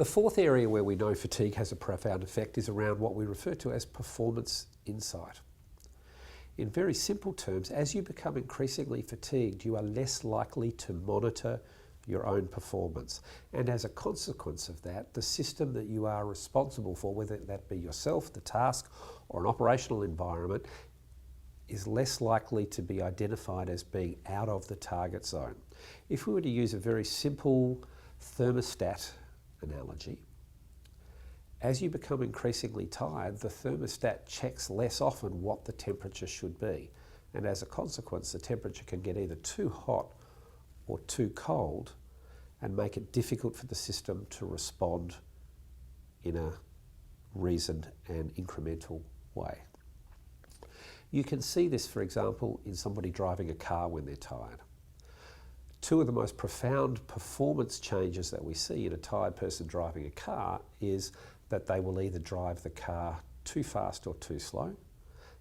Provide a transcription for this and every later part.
The fourth area where we know fatigue has a profound effect is around what we refer to as performance insight. In very simple terms, as you become increasingly fatigued, you are less likely to monitor your own performance. And as a consequence of that, the system that you are responsible for, whether that be yourself, the task, or an operational environment, is less likely to be identified as being out of the target zone. If we were to use a very simple thermostat analogy, as you become increasingly tired, the thermostat checks less often what the temperature should be. And as a consequence, the temperature can get either too hot or too cold and make it difficult for the system to respond in a reasoned and incremental way. You can see this, for example, in somebody driving a car when they're tired. Two of the most profound performance changes that we see in a tired person driving a car is that they will either drive the car too fast or too slow.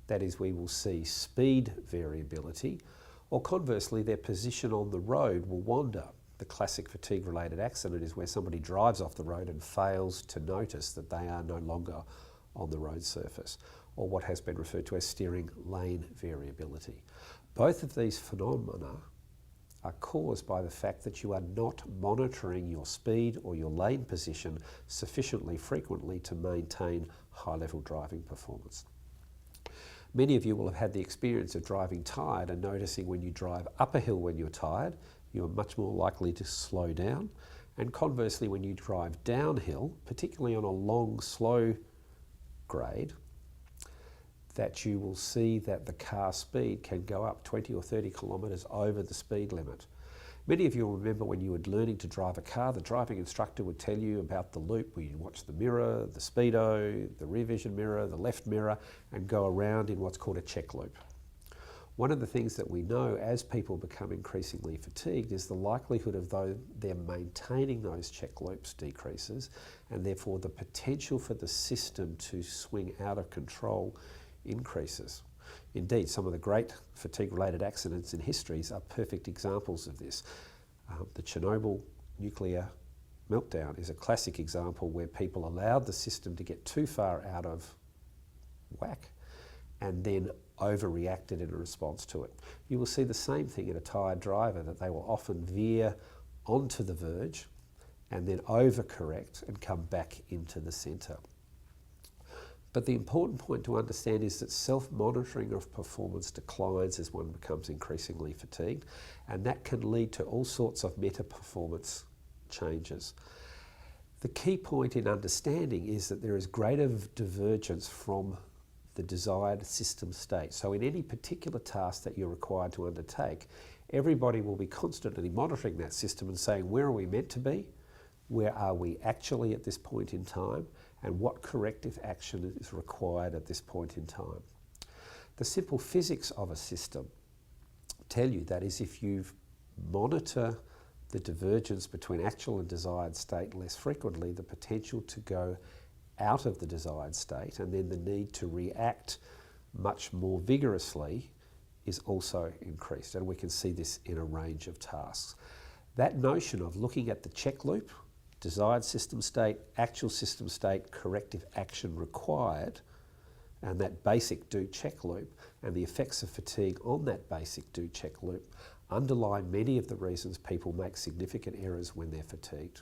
That is, we will see speed variability, or conversely, their position on the road will wander. The classic fatigue-related accident is where somebody drives off the road and fails to notice that they are no longer on the road surface, or what has been referred to as steering lane variability. Both of these phenomena are caused by the fact that you are not monitoring your speed or your lane position sufficiently frequently to maintain high-level driving performance. Many of you will have had the experience of driving tired and noticing when you drive up a hill when you're tired, you are much more likely to slow down. And conversely, when you drive downhill, particularly on a long, slow grade, that you will see that the car speed can go up 20 or 30 kilometres over the speed limit. Many of you will remember when you were learning to drive a car, the driving instructor would tell you about the loop where you watch the mirror, the speedo, the rear vision mirror, the left mirror, and go around in what's called a check loop. One of the things that we know as people become increasingly fatigued is the likelihood of them maintaining those check loops decreases, and therefore the potential for the system to swing out of control increases. Indeed, some of the great fatigue-related accidents in history are perfect examples of this. The Chernobyl nuclear meltdown is a classic example where people allowed the system to get too far out of whack and then overreacted in response to it. You will see the same thing in a tired driver, that they will often veer onto the verge and then overcorrect and come back into the centre. But the important point to understand is that self-monitoring of performance declines as one becomes increasingly fatigued, and that can lead to all sorts of meta-performance changes. The key point in understanding is that there is greater divergence from the desired system state. So in any particular task that you're required to undertake, everybody will be constantly monitoring that system and saying, where are we meant to be? Where are we actually at this point in time? And what corrective action is required at this point in time? The simple physics of a system tell you that is, if you monitor the divergence between actual and desired state less frequently, the potential to go out of the desired state and then the need to react much more vigorously is also increased. And we can see this in a range of tasks. That notion of looking at the check loop, desired system state, actual system state, corrective action required, and that basic do-check loop, and the effects of fatigue on that basic do-check loop underlie many of the reasons people make significant errors when they're fatigued.